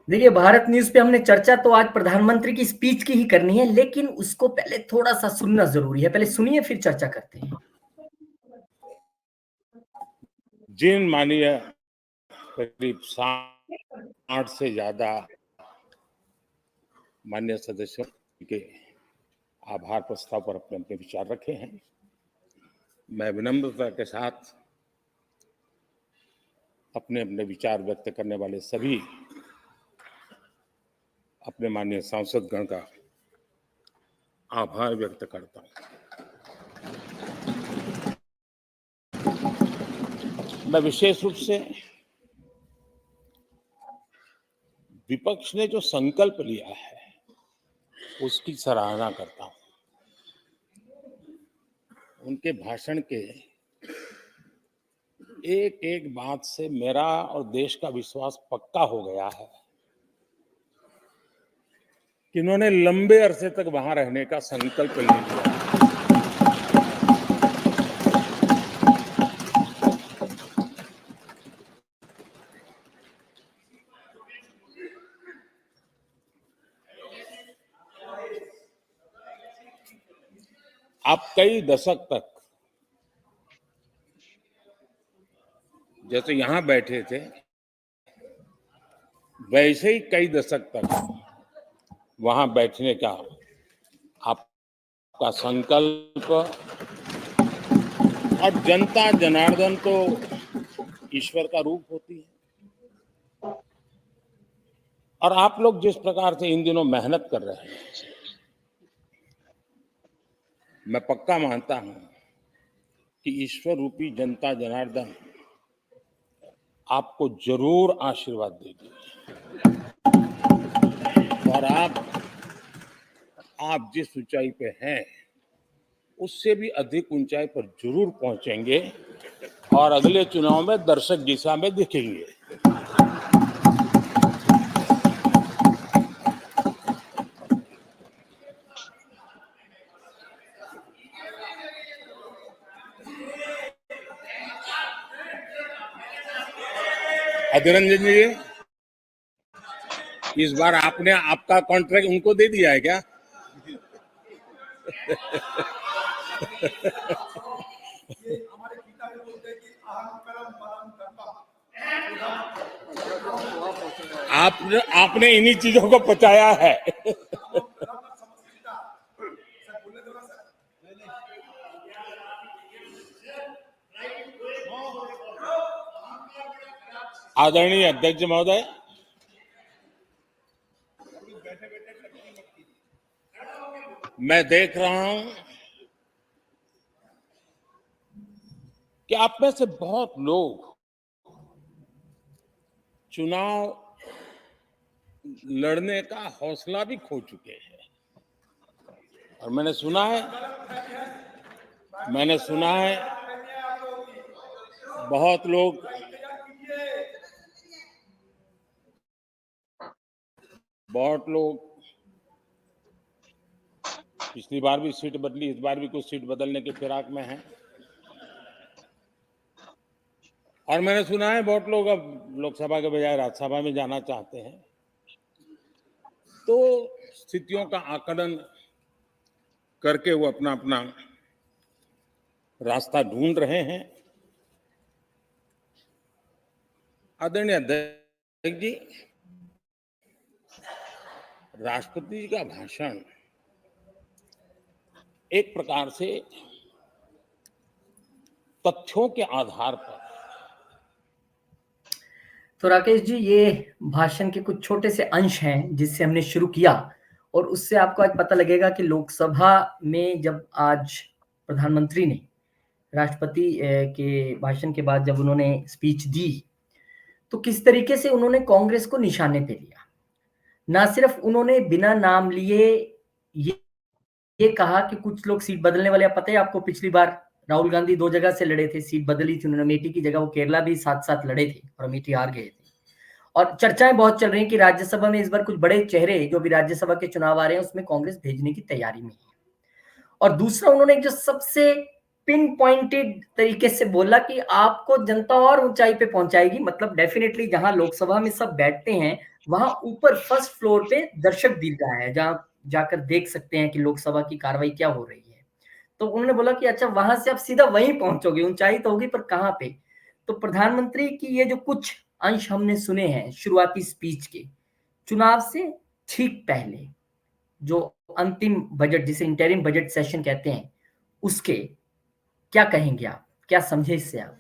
देखिए, भारत न्यूज पे हमने चर्चा तो आज प्रधानमंत्री की स्पीच की ही करनी है, लेकिन उसको पहले थोड़ा सा सुनना जरूरी है। पहले सुनिए, फिर चर्चा करते हैं। जिन माननीय करीब 60 से ज्यादा माननीय सदस्यों के आभार प्रस्ताव पर अपने अपने विचार रखे हैं, मैं विनम्रता के साथ अपने अपने विचार व्यक्त करने वाले सभी अपने माननीय सांसदगण का आभार व्यक्त करता हूं। मैं विशेष रूप से विपक्ष ने जो संकल्प लिया है उसकी सराहना करता हूं। उनके भाषण के एक एक बात से मेरा और देश का विश्वास पक्का हो गया है कि इन्होंने लंबे अरसे तक वहां रहने का संकल्प ले लिया। आप कई दशक तक जैसे यहां बैठे थे, वैसे ही कई दशक तक वहां बैठने का आपका संकल्प, और जनता जनार्दन तो ईश्वर का रूप होती है, और आप लोग जिस प्रकार से इन दिनों मेहनत कर रहे हैं, मैं पक्का मानता हूं कि ईश्वर रूपी जनता जनार्दन आपको जरूर आशीर्वाद देगी, और आप जिस ऊंचाई पे हैं उससे भी अधिक ऊंचाई पर जरूर पहुंचेंगे, और अगले चुनाव में दर्शक दिशा में दिखेंगे। अभिनंदन जी, इस बार आपने आपका कॉन्ट्रैक्ट उनको दे दिया है क्या? आपने इन्हीं चीजों को पचाया है। आदरणीय अध्यक्ष महोदय, मैं देख रहा हूं कि आप में से बहुत लोग चुनाव लड़ने का हौसला भी खो चुके हैं, और मैंने सुना है बहुत लोग पिछली बार भी सीट बदली, इस बार भी कुछ सीट बदलने की फिराक में हैं, और मैंने सुना है बहुत लोग अब लोकसभा के बजाय राज्यसभा में जाना चाहते हैं। तो स्थितियों का आकलन करके वो अपना अपना रास्ता ढूंढ रहे हैं। आदरणीय अध्यक्ष जी, राष्ट्रपति जी का भाषण एक प्रकार से तथ्यों के आधार पर, तो राकेश जी, ये भाषण के कुछ छोटे से अंश हैं जिससे हमने शुरू किया, और उससे आपको आज पता लगेगा कि लोकसभा में जब आज प्रधानमंत्री ने राष्ट्रपति के भाषण के बाद जब उन्होंने स्पीच दी, तो किस तरीके से उन्होंने कांग्रेस को निशाने पे लिया। ना सिर्फ उन्होंने बिना नाम लिए ये कहा कि कुछ लोग सीट बदलने वाले, पता है आपको, पिछली बार राहुल गांधी 2 जगह से लड़े थे, सीट बदली थी उन्होंने, अमेठी की जगह वो केरला भी साथ साथ लड़े थे और अमेठी हार गए थे। और चर्चाएं बहुत चल रही हैं कि राज्यसभा में इस बार कुछ बड़े चेहरे जो भी राज्यसभा के चुनाव आ रहे हैं उसमें कांग्रेस भेजने की तैयारी में है। और दूसरा, उन्होंने जो सबसे पिन पॉइंटेड तरीके से बोला कि आपको जनता और ऊंचाई पे पहुंचाएगी। मतलब डेफिनेटली जहां लोकसभा में सब बैठते हैं वहां ऊपर फर्स्ट फ्लोर पे दर्शक दीर्घा है, जहां जाकर देख सकते हैं कि लोकसभा की कार्रवाई क्या हो रही है। तो उन्होंने बोला कि अच्छा वहां से आप सीधा वहीं पहुंचोगे, ऊंचाई तो होगी पर कहां पे। तो प्रधानमंत्री की ये जो कुछ अंश हमने सुने हैं शुरुआती स्पीच के, चुनाव से ठीक पहले जो अंतिम बजट जिसे इंटरिम बजट सेशन कहते हैं, उसके क्या कहेंगे आप, क्या समझे इससे आप?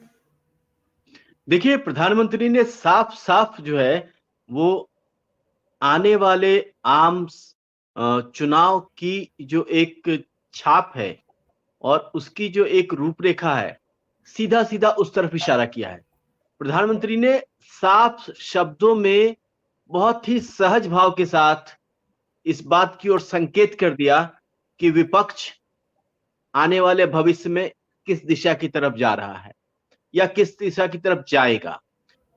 देखिए, प्रधानमंत्री ने साफ साफ जो है वो आने वाले आम चुनाव की जो एक छाप है और उसकी जो एक रूपरेखा है, सीधा सीधा उस तरफ इशारा किया है। प्रधानमंत्री ने साफ शब्दों में बहुत ही सहज भाव के साथ इस बात की ओर संकेत कर दिया कि विपक्ष आने वाले भविष्य में किस दिशा की तरफ जा रहा है या किस दिशा की तरफ जाएगा।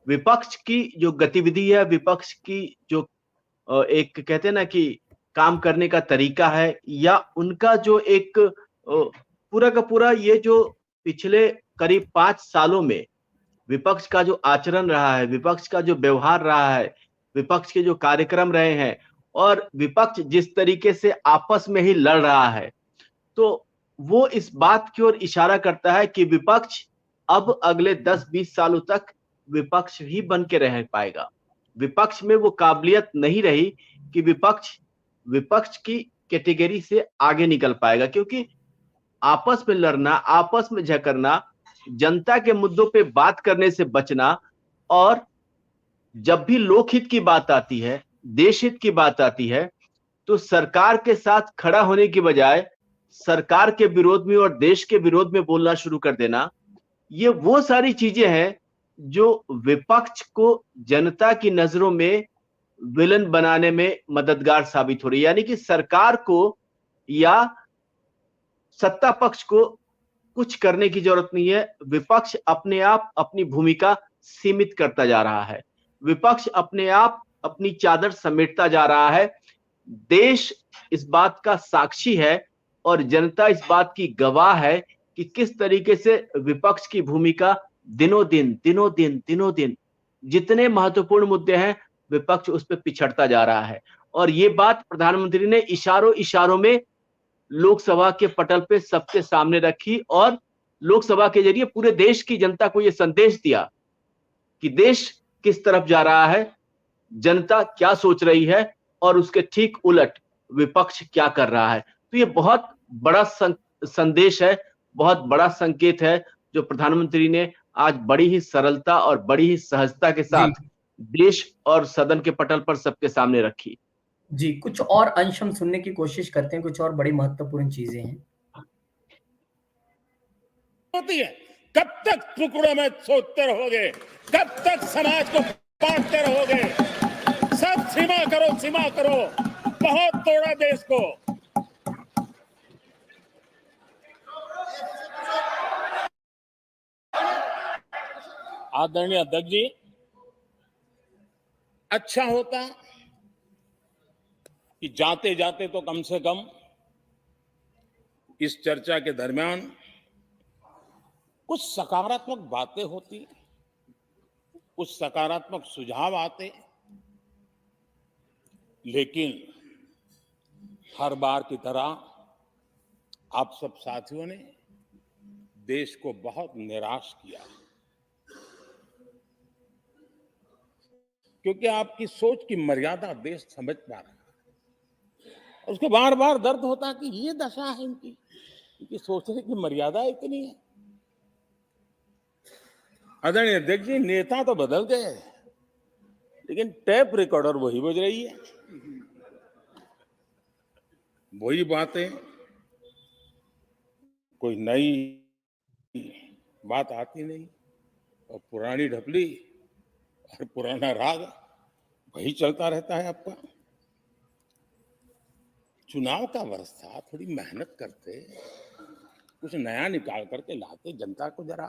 विपक्ष की जो गतिविधि है, विपक्ष की जो एक कहते हैं ना कि काम करने का तरीका है, या उनका जो एक पूरा का पूरा ये जो पिछले करीब 5 सालों में विपक्ष का जो आचरण रहा है, विपक्ष का जो व्यवहार रहा है, विपक्ष के जो कार्यक्रम रहे हैं और विपक्ष जिस तरीके से आपस में ही लड़ रहा है, तो वो इस बात की ओर इशारा करता है कि विपक्ष अब अगले 10-20 सालों तक विपक्ष ही बन के रह पाएगा। विपक्ष में वो काबिलियत नहीं रही कि विपक्ष विपक्ष की कैटेगरी से आगे निकल पाएगा, क्योंकि आपस में लड़ना, आपस में झगड़ना, जनता के मुद्दों पे बात करने से बचना, और जब भी लोकहित की बात आती है, देश हित की बात आती है, तो सरकार के साथ खड़ा होने की बजाय सरकार के विरोध में और देश के विरोध में बोलना शुरू कर देना, ये वो सारी चीजें हैं जो विपक्ष को जनता की नजरों में विलन बनाने में मददगार साबित हो रही है। यानी कि सरकार को या सत्ता पक्ष को कुछ करने की जरूरत नहीं है, विपक्ष अपने आप अपनी भूमिका सीमित करता जा रहा है, विपक्ष अपने आप अपनी चादर समेटता जा रहा है। देश इस बात का साक्षी है और जनता इस बात की गवाह है कि किस तरीके से विपक्ष की भूमिका दिनों दिन जितने महत्वपूर्ण मुद्दे हैं, विपक्ष उस पर पिछड़ता जा रहा है। और ये बात प्रधानमंत्री ने इशारों इशारों में लोकसभा के पटल पे सबके सामने रखी और लोकसभा के जरिए पूरे देश की जनता को यह संदेश दिया कि देश किस तरफ जा रहा है, जनता क्या सोच रही है और उसके ठीक उलट विपक्ष क्या कर रहा है। तो ये बहुत बड़ा संदेश है, बहुत बड़ा संकेत है जो प्रधानमंत्री ने आज बड़ी ही सरलता और बड़ी ही सहजता के साथ देश और सदन के पटल पर सबके सामने रखी। जी, कुछ और अंश हम सुनने की कोशिश करते हैं, कुछ और बड़ी महत्वपूर्ण चीजें हैं। होती है, कब तक टुकड़ों में सोचते रहोगे, कब तक समाज को बांटते रहोगे। सब सीमा करो, बहुत तोड़ा देश को। आदरणीय अध्यक्ष जी, अच्छा होता कि जाते जाते तो कम से कम इस चर्चा के दरमियान कुछ सकारात्मक बातें होती, कुछ सकारात्मक सुझाव आते, लेकिन हर बार की तरह आप सब साथियों ने देश को बहुत निराश किया, क्योंकि आपकी सोच की मर्यादा देश समझ पा रहा है। उसको बार बार दर्द होता है कि ये दशा है इनकी सोचने की मर्यादा इतनी है। आदरणीय अध्यक्ष जी, नेता तो बदल गए, लेकिन टेप रिकॉर्डर वही बज रही है, वही बातें, कोई नई बात आती नहीं, और पुरानी ढपली और पुराना राग वही चलता रहता है आपका। चुनाव का वर्ष था, थोड़ी मेहनत करते, कुछ नया निकाल करके लाते, जनता को जरा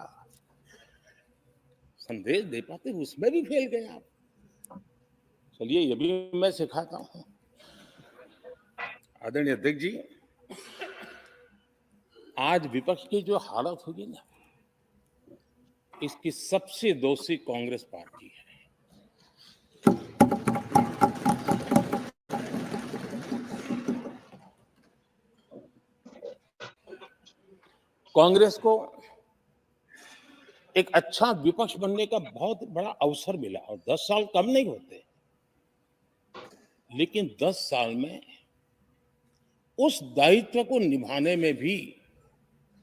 संदेश दे पाते, उसमें भी फेल गए आप। चलिए, ये भी मैं सिखाता हूं। आदरणीय अध्यक्ष जी, आज विपक्ष की जो हालत होगी ना, इसकी सबसे दोषी कांग्रेस पार्टी है। कांग्रेस को एक अच्छा विपक्ष बनने का बहुत बड़ा अवसर मिला, और 10 साल कम नहीं होते, लेकिन 10 साल में उस दायित्व को निभाने में भी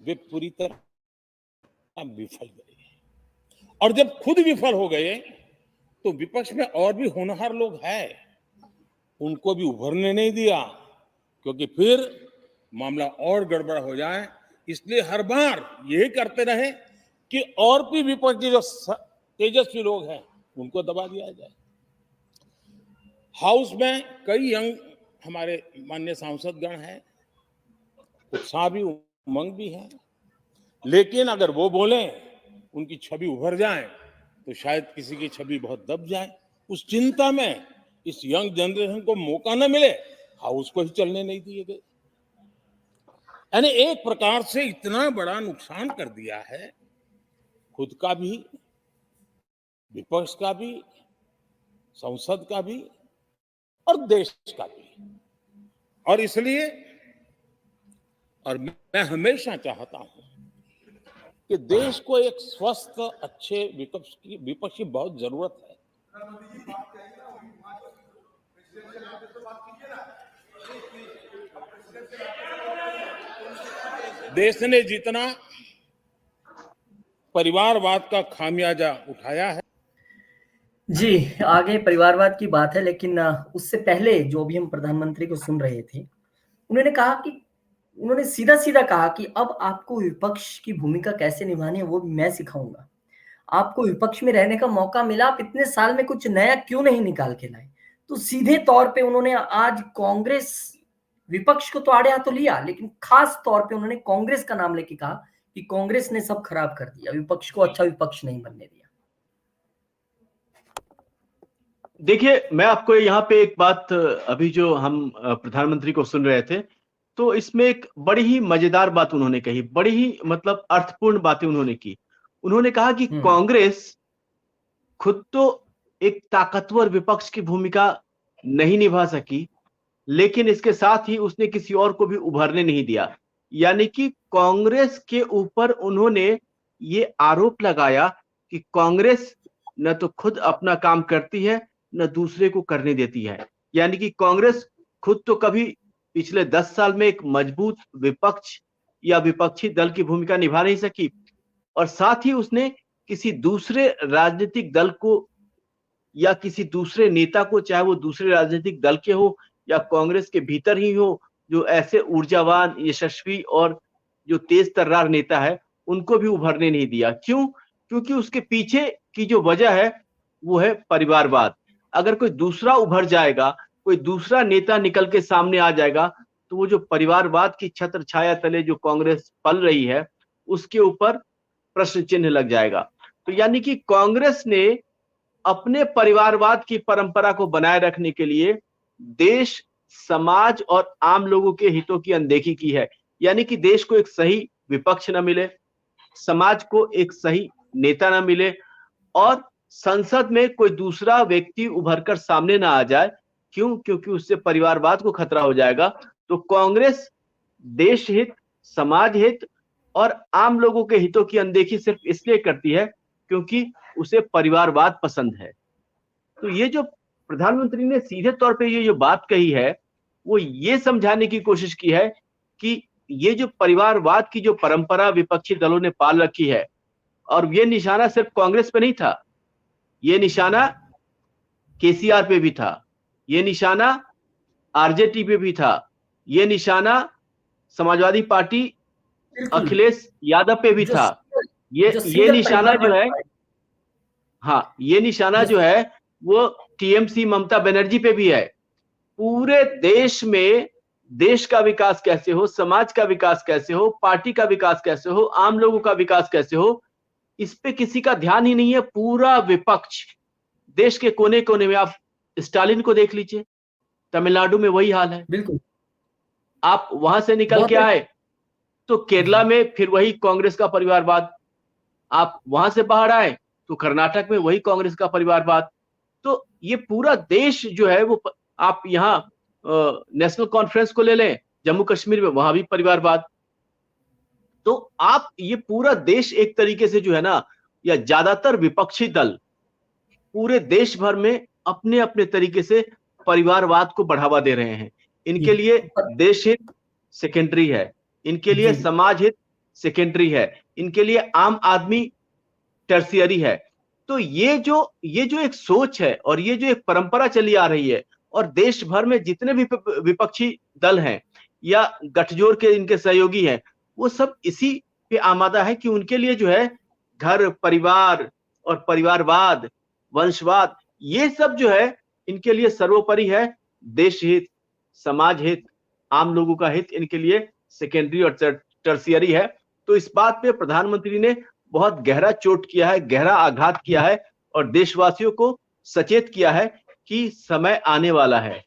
वे पूरी तरह विफल गए। और जब खुद विफल हो गए तो विपक्ष में और भी होनहार लोग हैं, उनको भी उभरने नहीं दिया, क्योंकि फिर मामला और गड़बड़ हो जाए। इसलिए हर बार यही करते रहे कि और भी विपक्ष के जो तेजस्वी लोग हैं उनको दबा दिया जाए। हाउस में कई यंग हमारे माननीय सांसदगण हैं, उत्साह भी उमंग भी है, लेकिन अगर वो बोले उनकी छवि उभर जाए तो शायद किसी की छवि बहुत दब जाए। उस चिंता में इस यंग जनरेशन को मौका न मिले, हाउस को ही चलने नहीं दिए गए। यानी एक प्रकार से इतना बड़ा नुकसान कर दिया है, खुद का भी, विपक्ष का भी, संसद का भी और देश का भी। और इसलिए और मैं हमेशा चाहता हूं कि देश को एक स्वस्थ अच्छे विपक्ष की बहुत जरूरत है। देश ने जितना परिवारवाद का खामियाजा उठाया है। जी, आगे परिवारवाद की बात है, लेकिन उससे पहले जो भी हम प्रधानमंत्री को सुन रहे थे, उन्होंने सीधा-सीधा कहा कि अब आपको विपक्ष की भूमिका कैसे निभानी है वो भी मैं सिखाऊँगा। आपको विपक्ष में रहने का मौका मिला, आप इतने साल में कुछ नया क्यों नहीं निकाल के लाए? तो सीधे तौर पे उन्होंने आज कांग्रेस विपक्ष को तो आड़े हाथों लिया, लेकिन खास तौर पे उन्होंने कांग्रेस का नाम लेके कहा कि कांग्रेस ने सब खराब कर दिया, विपक्ष को अच्छा विपक्ष नहीं बनने दिया। देखिए, मैं आपको यहाँ पे एक बात, अभी जो हम प्रधानमंत्री को सुन रहे थे, तो इसमें एक बड़ी ही मजेदार बात उन्होंने कही, बड़ी ही मतलब अर्थपूर्ण बातें उन्होंने की। उन्होंने कहा कि कांग्रेस खुद तो एक ताकतवर विपक्ष की भूमिका नहीं निभा सकी, लेकिन इसके साथ ही उसने किसी और को भी उभरने नहीं दिया। यानी कि कांग्रेस के ऊपर उन्होंने ये आरोप लगाया कि कांग्रेस न तो खुद अपना काम करती है, न दूसरे को करने देती है। यानी कि कांग्रेस खुद तो कभी पिछले 10 साल में एक मजबूत विपक्ष या विपक्षी दल की भूमिका निभा नहीं सकी, और साथ ही उसने किसी दूसरे राजनीतिक दल को या किसी दूसरे नेता को, चाहे वो दूसरे राजनीतिक दल के हो या कांग्रेस के भीतर ही हो, जो ऐसे ऊर्जावान, यशस्वी और जो तेज तर्रार नेता है, उनको भी उभरने नहीं दिया। क्यों? क्योंकि उसके पीछे की जो वजह है वो है परिवारवाद। अगर कोई दूसरा उभर जाएगा, कोई दूसरा नेता निकल के सामने आ जाएगा, तो वो जो परिवारवाद की छत्र छाया तले जो कांग्रेस पल रही है, उसके ऊपर प्रश्न चिन्ह लग जाएगा। तो यानी कि कांग्रेस ने अपने परिवारवाद की परंपरा को बनाए रखने के लिए देश, समाज और आम लोगों के हितों की अनदेखी की है। यानी कि देश को एक सही विपक्ष न मिले, समाज को एक सही नेता न मिले, और संसद में कोई दूसरा व्यक्ति उभरकर सामने ना आ जाए। क्यों? क्योंकि उससे परिवारवाद को खतरा हो जाएगा। तो कांग्रेस देश हित, समाज हित और आम लोगों के हितों की अनदेखी सिर्फ इसलिए करती है क्योंकि उसे परिवारवाद पसंद है। तो ये जो प्रधानमंत्री ने सीधे तौर पे ये जो बात कही है, वो ये समझाने की कोशिश की है कि ये जो परिवारवाद की जो परंपरा विपक्षी दलों ने पाल रखी है, और ये निशाना सिर्फ कांग्रेस पे नहीं था, ये निशाना केसीआर पे भी था, ये निशाना आरजेडी पे भी था, ये निशाना समाजवादी पार्टी अखिलेश यादव पे भी था। ये निशाना जो है, हाँ, ये निशाना जो है वो टीएमसी ममता बनर्जी पे भी है। पूरे देश में देश का विकास कैसे हो, समाज का विकास कैसे हो, पार्टी का विकास कैसे हो, आम लोगों का विकास कैसे हो, इस पे किसी का ध्यान ही नहीं है। पूरा विपक्ष देश के कोने कोने में, आप स्टालिन को देख लीजिए, तमिलनाडु में वही हाल है। बिल्कुल, आप वहां से निकल के आए तो केरला में फिर वही कांग्रेस का परिवारवाद, आप वहां से बाहर आए तो कर्नाटक में वही कांग्रेस का परिवारवाद। तो ये पूरा देश जो है वो आप यहाँ नेशनल कॉन्फ्रेंस को ले लें, जम्मू कश्मीर में वहां भी परिवारवाद। तो आप ये पूरा देश एक तरीके से जो है ना, या ज्यादातर विपक्षी दल पूरे देश भर में अपने अपने तरीके से परिवारवाद को बढ़ावा दे रहे हैं। इनके लिए देश हित सेकेंडरी है, इनके लिए समाज हित सेकेंडरी है, इनके लिए आम आदमी टर्शियरी है। तो ये जो एक सोच है और ये जो एक परंपरा चली आ रही है, और देश भर में जितने भी विपक्षी दल हैं या गठजोड़ के इनके सहयोगी हैं, वो सब इसी पे आमादा है कि उनके लिए जो है घर परिवार और परिवारवाद, वंशवाद, ये सब जो है इनके लिए सर्वोपरि है। देश हित, समाज हित, आम लोगों का हित इनके लिए सेकेंडरी और टर्शियरी है। तो इस बात पे प्रधानमंत्री ने बहुत गहरा चोट किया है, गहरा आघात किया है और देशवासियों को सचेत किया है कि समय आने वाला है।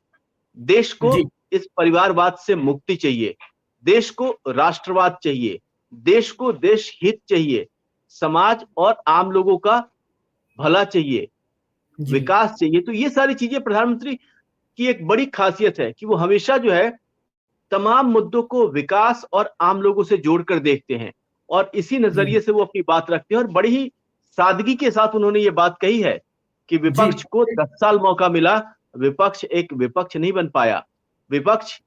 देश को इस परिवारवाद से मुक्ति चाहिए, देश को राष्ट्रवाद चाहिए, देश को देश हित चाहिए, समाज और आम लोगों का भला चाहिए, विकास चाहिए। तो ये सारी चीजें प्रधानमंत्री की एक बड़ी खासियत है कि वो हमेशा जो है तमाम मुद्दों को विकास और आम लोगों से जोड़कर देखते हैं और इसी नजरिए से वो अपनी बात रखते हैं। और बड़ी ही सादगी के साथ उन्होंने ये बात कही है कि विपक्ष को 10 साल मौका मिला, विपक्ष एक विपक्ष नहीं बन पाया, विपक्ष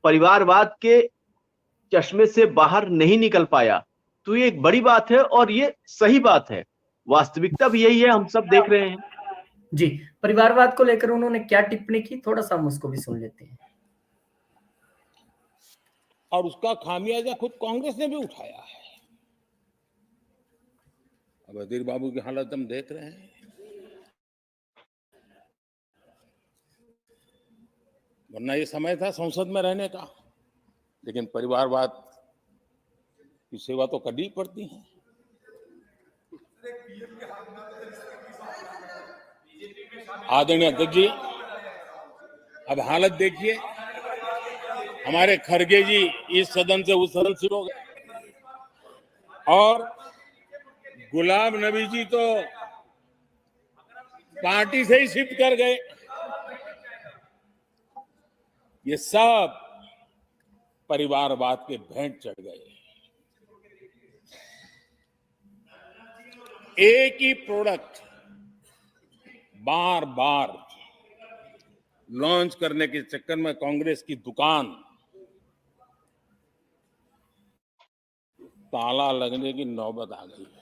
परिवारवाद के चश्मे से बाहर नहीं निकल पाया। तो ये एक बड़ी बात है और ये सही बात है, वास्तविकता भी यही है, हम सब देख रहे हैं। जी, परिवारवाद को लेकर उन्होंने क्या टिप्पणी की, थोड़ा सा हम उसको भी सुन लेते हैं। और उसका खामियाजा खुद कांग्रेस ने भी उठाया है। अब अधीर बाबू की हालत हम देख रहे हैं, वरना ये समय था संसद में रहने का, लेकिन परिवारवाद की सेवा तो करनी पड़ती है। आदरणीय अध्यक्ष जी, अब हालत देखिए, हमारे खड़गे जी इस सदन से उस सदन शुरू हो गए और गुलाम नबी जी तो पार्टी से ही शिफ्ट कर गए। ये सब परिवारवाद के भेंट चढ़ गए। एक ही प्रोडक्ट बार बार लॉन्च करने के चक्कर में कांग्रेस की दुकान ताला लगने की नौबत आ गई है।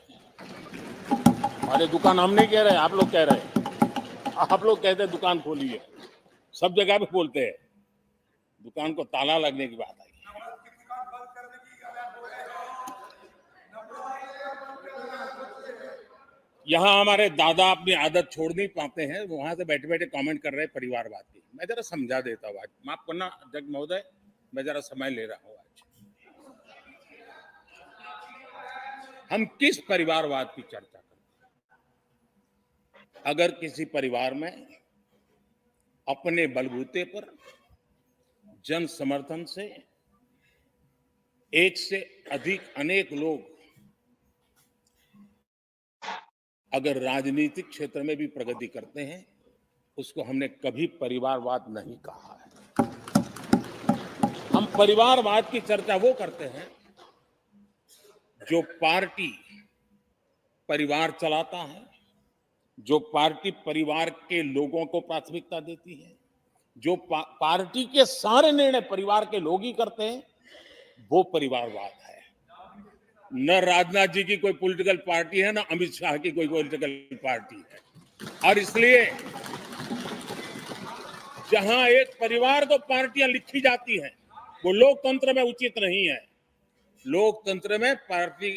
अरे दुकान हम नहीं कह रहे, आप लोग कह रहे हैं। आप लोग कहते हैं दुकान खोलिए, सब जगह पे बोलते हैं, दुकान को ताला लगने की बात आई। यहाँ हमारे दादा अपनी आदत छोड़ नहीं पाते हैं, वहां से बैठे बैठे कमेंट कर रहे हैं परिवारवाद की। मैं जरा समझा देता हूँ, आज माफ करना अध्यक्ष महोदय, मैं जरा समय ले रहा हूँ। आज हम किस परिवारवाद की चर्चा करते हैं? अगर किसी परिवार में अपने बलबूते पर जन समर्थन से एक से अधिक अनेक लोग अगर राजनीतिक क्षेत्र में भी प्रगति करते हैं, उसको हमने कभी परिवारवाद नहीं कहा है। हम परिवारवाद की चर्चा वो करते हैं जो पार्टी परिवार चलाता है, जो पार्टी परिवार के लोगों को प्राथमिकता देती है, जो पार्टी के सारे निर्णय परिवार के लोग ही करते हैं, वो परिवारवाद है। न राजनाथ जी की कोई पॉलिटिकल पार्टी है, न अमित शाह की कोई पॉलिटिकल पार्टी है। और इसलिए जहां एक परिवार को पार्टियां लिखी जाती हैं, वो लोकतंत्र में उचित नहीं है। लोकतंत्र में पार्टी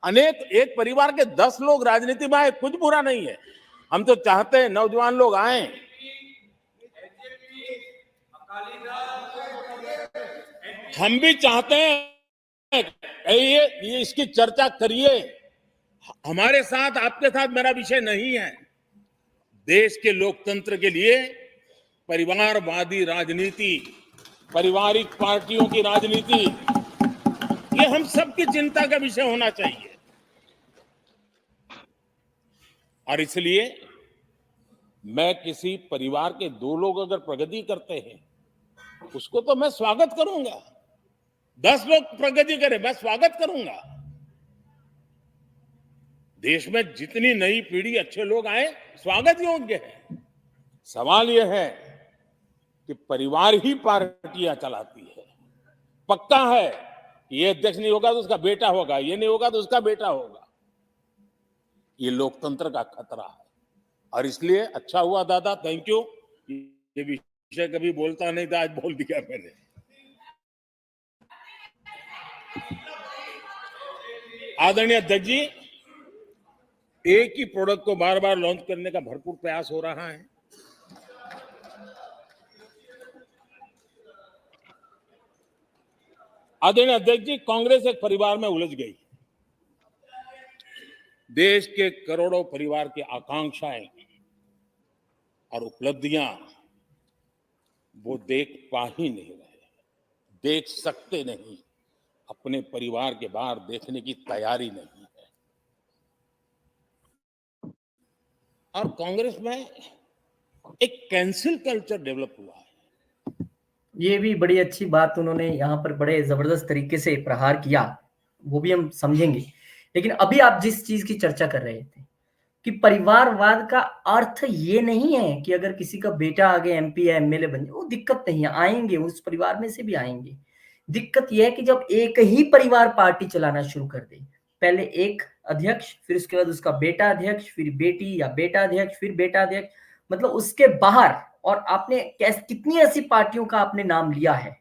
अनेक, एक परिवार के 10 लोग राजनीति में आए, कुछ बुरा नहीं है। हम तो चाहते हैं नौजवान लोग आए। हम भी चाहते हैं ये इसकी चर्चा करिए। हमारे साथ, आपके साथ मेरा विषय नहीं है। देश के लोकतंत्र के लिए परिवारवादी राजनीति, पारिवारिक पार्टियों की राजनीति ये हम सबकी चिंता का विषय होना चाहिए। और इसलिए मैं किसी परिवार के 2 लोग अगर प्रगति करते हैं उसको तो मैं स्वागत करूंगा। 10 लोग प्रगति करें, मैं स्वागत करूंगा। देश में जितनी नई पीढ़ी अच्छे लोग आए, स्वागत योग्य है। सवाल यह है कि परिवार ही पार्टियां चलाती है। पक्का है ये अध्यक्ष नहीं होगा तो उसका बेटा होगा, ये नहीं होगा तो उसका बेटा होगा। ये लोकतंत्र का खतरा है। और इसलिए अच्छा हुआ दादा, थैंक यू। ये विषय कभी बोलता नहीं था, आज बोल दिया मैंने। आदरणीय अध्यक्ष जी, एक ही प्रोडक्ट को बार बार लॉन्च करने का भरपूर प्रयास हो रहा है। आदरणीय अध्यक्ष जी, कांग्रेस एक परिवार में उलझ गई। देश के करोड़ों परिवार की आकांक्षाएं और उपलब्धियां वो देख पा ही नहीं रहे, देख सकते नहीं, अपने परिवार के बाहर देखने की तैयारी नहीं है। और कांग्रेस में एक कैंसिल कल्चर डेवलप हुआ है। ये भी बड़ी अच्छी बात उन्होंने यहाँ पर बड़े जबरदस्त तरीके से प्रहार किया, वो भी हम समझेंगे। लेकिन अभी आप जिस चीज की चर्चा कर रहे थे कि परिवारवाद का अर्थ ये नहीं है कि अगर किसी का बेटा आगे एमपी या एमएलए बन जाए, वो दिक्कत नहीं है, आएंगे, उस परिवार में से भी आएंगे। दिक्कत यह है कि जब एक ही परिवार पार्टी चलाना शुरू कर दे, पहले एक अध्यक्ष, फिर उसके बाद उसका बेटा अध्यक्ष, फिर बेटी या बेटा अध्यक्ष, फिर बेटा अध्यक्ष, मतलब उसके बाहर। और आपने कितनी ऐसी पार्टियों का आपने नाम लिया है,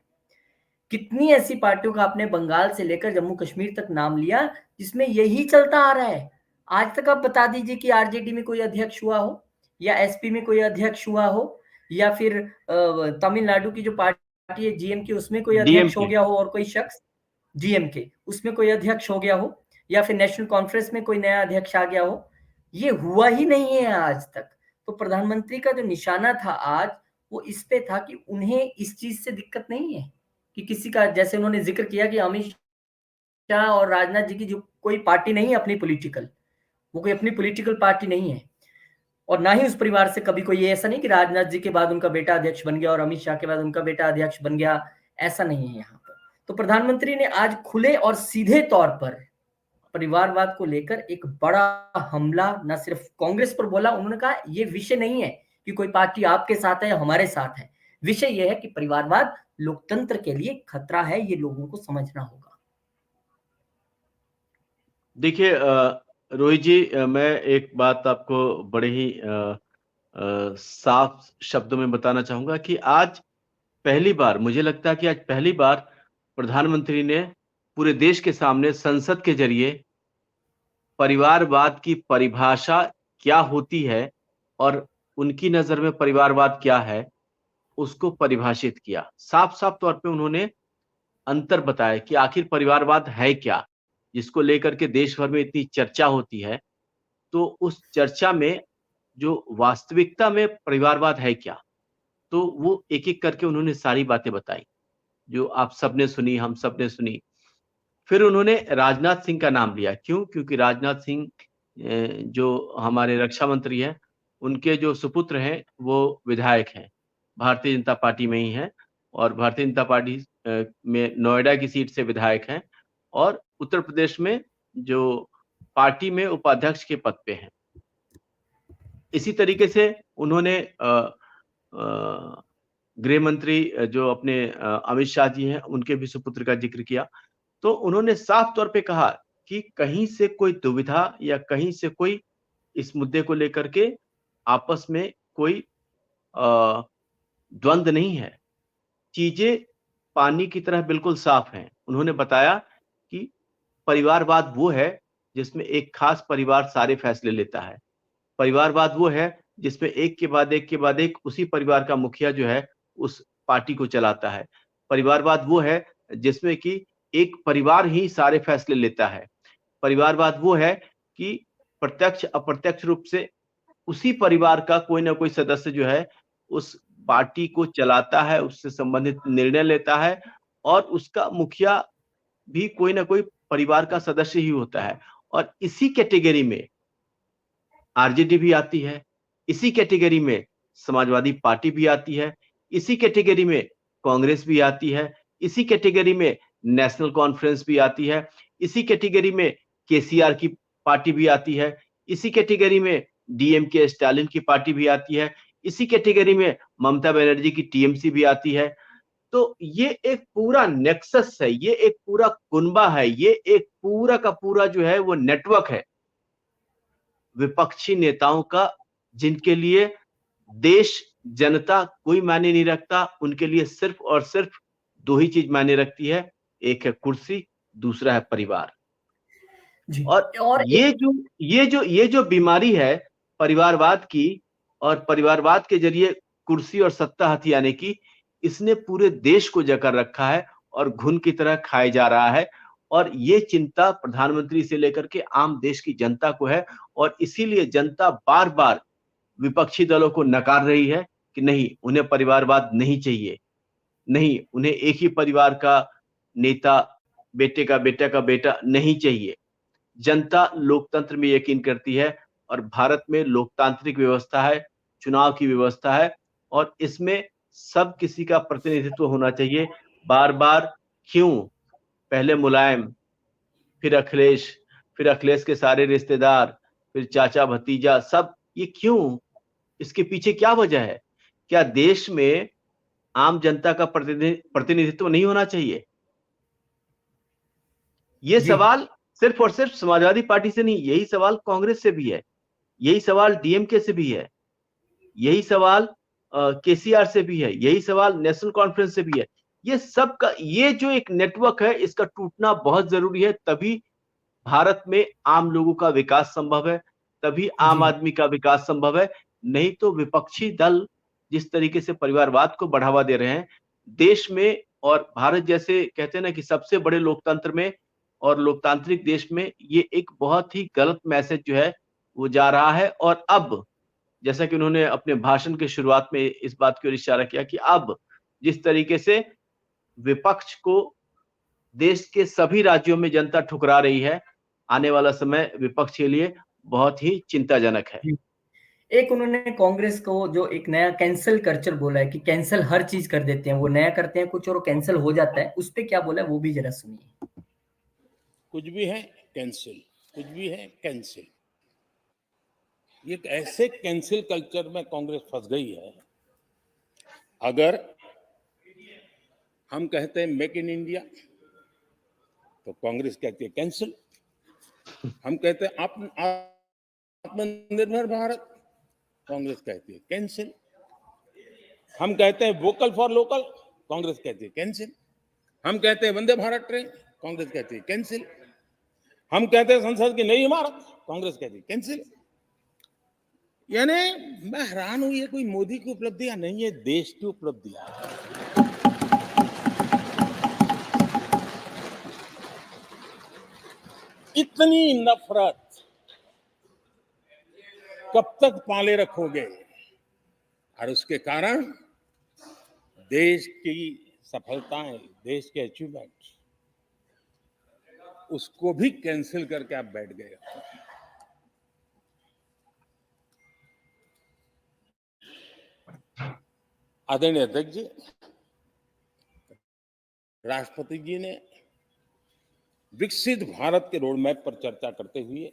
कितनी ऐसी पार्टियों का आपने बंगाल से लेकर जम्मू कश्मीर तक नाम लिया जिसमें यही चलता आ रहा है। आज तक आप बता दीजिए कि आरजेडी में कोई अध्यक्ष हुआ हो, या एसपी में कोई अध्यक्ष हुआ हो, या फिर तमिलनाडु की जो पार्टी है जीएमके, उसमें कोई अध्यक्ष हो गया हो, और कोई शख्स जीएमके उसमें कोई अध्यक्ष हो गया हो, या फिर नेशनल कॉन्फ्रेंस में कोई नया अध्यक्ष आ गया हो। ये हुआ ही नहीं है आज तक। तो प्रधानमंत्री का जो निशाना था आज, वो इस पे था कि उन्हें इस चीज से दिक्कत नहीं है कि किसी का, जैसे उन्होंने जिक्र किया कि अमित शाह और राजनाथ जी की जो कोई पार्टी नहीं है अपनी पॉलिटिकल, वो कोई अपनी पॉलिटिकल पार्टी नहीं है। और ना ही उस परिवार से कभी कोई ऐसा नहीं कि राजनाथ जी के बाद उनका बेटा अध्यक्ष बन गया और अमित शाह के बाद उनका बेटा अध्यक्ष बन गया, ऐसा नहीं है यहाँ पर। तो प्रधानमंत्री ने आज खुले और सीधे तौर पर परिवारवाद को लेकर एक बड़ा हमला न सिर्फ कांग्रेस पर बोला, उन्होंने कहा ये विषय नहीं है कि कोई पार्टी आपके साथ है या हमारे साथ है, विषय यह है कि परिवारवाद लोकतंत्र के लिए खतरा है, ये लोगों को समझना होगा। देखिए रोहित जी, मैं एक बात आपको बड़े ही साफ शब्दों में बताना चाहूंगा कि आज पहली बार, मुझे लगता है कि आज पहली बार प्रधानमंत्री ने पूरे देश के सामने संसद के जरिए परिवारवाद की परिभाषा क्या होती है और उनकी नजर में परिवारवाद क्या है, उसको परिभाषित किया। साफ-साफ तौर पे उन्होंने अंतर बताया कि आखिर परिवारवाद है क्या, जिसको लेकर के देश भर में इतनी चर्चा होती है। तो उस चर्चा में जो वास्तविकता में परिवारवाद है क्या, तो वो एक-एक करके उन्होंने सारी बातें बताई, जो आप सबने सुनी, हम सबने सुनी। फिर उन्होंने राजनाथ सिंह का नाम लिया। क्यों? क्योंकि राजनाथ सिंह जो हमारे रक्षा मंत्री हैं, उनके जो सुपुत्र हैं, वो विधायक हैं, भारतीय जनता पार्टी में ही हैं, और भारतीय जनता पार्टी में नोएडा की सीट से विधायक हैं, और उत्तर प्रदेश में जो पार्टी में उपाध्यक्ष के पद पे हैं। इसी तरीके से उन्होंने गृह मंत्री जो अपने अमित शाह जी हैं, उनके भी सुपुत्र का जिक्र किया। तो उन्होंने साफ तौर पे कहा कि कहीं से कोई दुविधा या कहीं से कोई इस मुद्दे को लेकर के आपस में कोई द्वंद्व नहीं है। चीजें पानी की तरह बिल्कुल साफ हैं। उन्होंने बताया कि परिवारवाद वो है जिसमें एक खास परिवार सारे फैसले लेता है। परिवारवाद वो है जिसमें एक के बाद एक के बाद एक उसी परिवार का मुखिया जो है उस पार्टी को चलाता है। परिवारवाद वो है जिसमें कि एक परिवार ही सारे फैसले लेता है। परिवारवाद वो है कि प्रत्यक्ष अप्रत्यक्ष रूप से उसी परिवार का कोई ना कोई सदस्य जो है उस पार्टी को चलाता है, उससे संबंधित निर्णय लेता है, और उसका मुखिया भी कोई ना कोई परिवार का सदस्य ही होता है और इसी कैटेगरी में आरजेडी भी आती है, इसी कैटेगरी में समाजवादी पार्टी भी आती है, इसी कैटेगरी में कांग्रेस भी आती है, इसी कैटेगरी में नेशनल कॉन्फ्रेंस भी आती है, इसी कैटेगरी में केसीआर की पार्टी भी आती है, इसी कैटेगरी में डीएमके स्टालिन की पार्टी भी आती है, इसी कैटेगरी में ममता बनर्जी की टीएमसी भी आती है। तो ये एक पूरा नेक्सस है, ये एक पूरा कुनबा है, ये एक पूरा का पूरा जो है वो नेटवर्क है विपक्षी नेताओं का, जिनके लिए देश, जनता कोई मायने नहीं रखता। उनके लिए सिर्फ और सिर्फ 2 ही चीज मायने रखती है, एक है कुर्सी, दूसरा है परिवार। जी। और और ये जो बीमारी है परिवारवाद की और परिवारवाद के जरिए कुर्सी और सत्ता हथियाने की, इसने पूरे देश को जकड़ रखा है और घुन की तरह खाए जा रहा है। और ये चिंता प्रधानमंत्री से लेकर के आम देश की जनता को है और इसीलिए जनता बार-बार विपक्षी दलों को नकार रही है कि नहीं, उन्हें परिवारवाद नहीं चाहिए। नहीं, उन्हें एक ही परिवार का नेता, बेटे का बेटा का बेटा नहीं चाहिए। जनता लोकतंत्र में यकीन करती है और भारत में लोकतांत्रिक व्यवस्था है, चुनाव की व्यवस्था है और इसमें सब किसी का प्रतिनिधित्व होना चाहिए। बार-बार क्यों? पहले मुलायम, फिर अखिलेश के सारे रिश्तेदार, फिर चाचा-भतीजा सब, ये क्यों? इसके पीछे क्या वजह है? क्या देश में आम जनता का प्रतिनिधित्व नहीं होना चाहिए? ये जी। सवाल सिर्फ और सिर्फ समाजवादी पार्टी से नहीं, यही सवाल कांग्रेस से भी है, यही सवाल डीएमके से भी है, यही सवाल केसीआर से भी है, यही सवाल नेशनल कॉन्फ्रेंस से भी है। ये सब का ये जो एक नेटवर्क है, इसका टूटना बहुत जरूरी है, तभी भारत में आम लोगों का विकास संभव है, तभी आम जी। आदमी का विकास संभव है। नहीं तो विपक्षी दल जिस तरीके से परिवारवाद को बढ़ावा दे रहे हैं, देश में और भारत जैसे कहते हैं ना कि सबसे बड़े लोकतंत्र में और लोकतांत्रिक देश में ये एक बहुत ही गलत मैसेज जो है वो जा रहा है। और अब जैसा कि उन्होंने अपने भाषण की शुरुआत में इस बात की ओर इशारा किया कि अब जिस तरीके से विपक्ष को देश के सभी राज्यों में जनता ठुकरा रही है, आने वाला समय विपक्ष के लिए बहुत ही चिंताजनक है। जी। एक उन्होंने कांग्रेस को जो एक नया कैंसल कल्चर बोला है कि कैंसल हर चीज कर देते हैं, वो नया करते हैं कुछ और वो कैंसल हो जाता है, उस पे क्या बोला है वो भी जरा सुनिए। कुछ भी है कैंसिल, कुछ भी है कैंसिल। ये एक ऐसे कैंसिल कल्चर में कांग्रेस फंस गई है। अगर हम कहते हैं मेक इन इंडिया तो कांग्रेस कहती है कैंसिल। हम कहते हैं आत्मनिर्भर भारत, कांग्रेस कहती है कैंसिल। हम कहते हैं वोकल फॉर लोकल, कांग्रेस कहती है कैंसिल। हम कहते हैं वंदे भारत ट्रेन, कांग्रेस कहती है कैंसिल। हम कहते हैं संसद की नई इमारत, कांग्रेस कहती है कैंसिल। यानी मैं हैरान हूं, ये कोई मोदी की उपलब्धियां नहीं है, देश की उपलब्धियां है। इतनी नफरत कब तक पाले रखोगे? और उसके कारण देश की सफलताएं, देश के अचीवमेंट, उसको भी कैंसिल करके आप बैठ गए। आदरणीय अध्यक्ष जी, राष्ट्रपति जी ने विकसित भारत के रोड मैप पर चर्चा करते हुए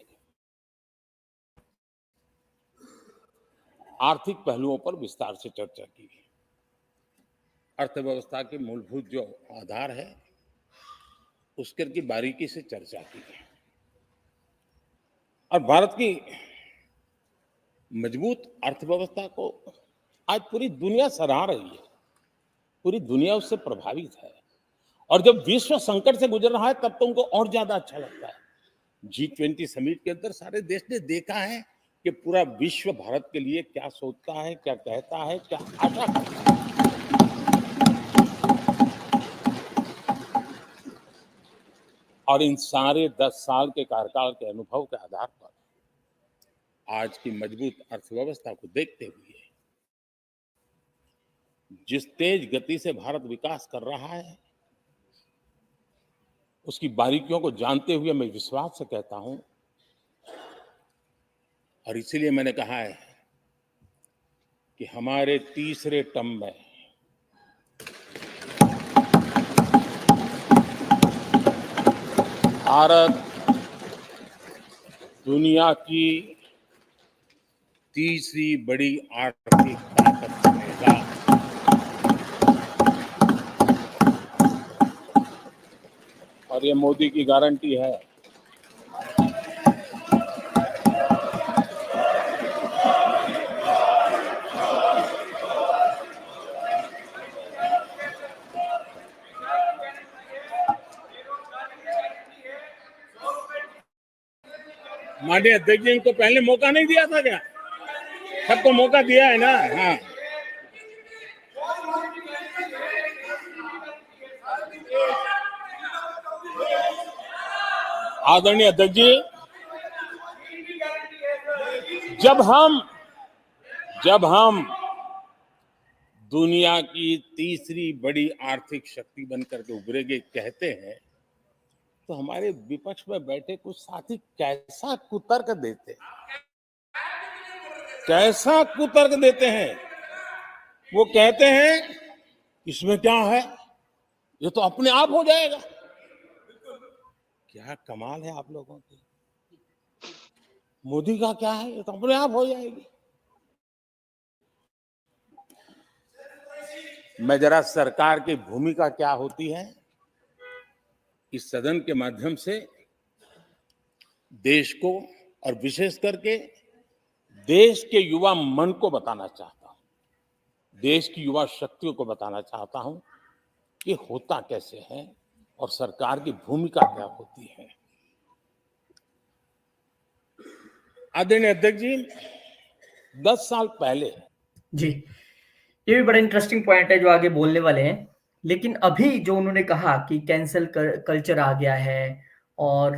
आर्थिक पहलुओं पर विस्तार से चर्चा की। अर्थव्यवस्था के मूलभूत जो आधार है उसके की बारीकी से चर्चा की और भारत की मजबूत अर्थव्यवस्था को आज पूरी दुनिया सराह रही है, पूरी दुनिया उससे प्रभावित है। और जब विश्व संकट से गुजर रहा है तब तो उनको और ज्यादा अच्छा लगता है। G20 समिट के अंदर सारे देश ने देखा है कि पूरा विश्व भारत के लिए क्या सोचता है, क्या कहता है, क्या आशा करता है। और इन सारे 10 साल के कार्यकाल के अनुभव के आधार पर आज की मजबूत अर्थव्यवस्था को देखते हुए जिस तेज गति से भारत विकास कर रहा है, उसकी बारीकियों को जानते हुए मैं विश्वास से कहता हूं, और इसीलिए मैंने कहा है कि हमारे तीसरे टर्म में भारत दुनिया की तीसरी बड़ी आर्थिक ताकत बनेगा। और ये मोदी की गारंटी है। माननीय अध्यक्ष जी को पहले मौका नहीं दिया था क्या? सबको मौका दिया है ना? हाँ, आदरणीय अध्यक्ष जी, जब हम दुनिया की तीसरी बड़ी आर्थिक शक्ति बनकर के उभरेंगे कहते हैं, तो हमारे विपक्ष में बैठे कुछ साथी कैसा कुतर्क देते हैं। वो कहते हैं इसमें क्या है, ये तो अपने आप हो जाएगा। क्या कमाल है आप लोगों की। मोदी का क्या है, ये तो अपने आप हो जाएगी। मैं जरा सरकार की भूमिका क्या होती है इस सदन के माध्यम से देश को और विशेष करके देश के युवा मन को बताना चाहता हूं, देश की युवा शक्तियों को बताना चाहता हूं कि होता कैसे है और सरकार की भूमिका क्या होती है। आदरणीय अध्यक्ष जी, 10 साल पहले जी, ये भी बड़ा इंटरेस्टिंग पॉइंट है जो आगे बोलने वाले हैं। लेकिन अभी जो उन्होंने कहा कि कैंसल कल्चर आ गया है और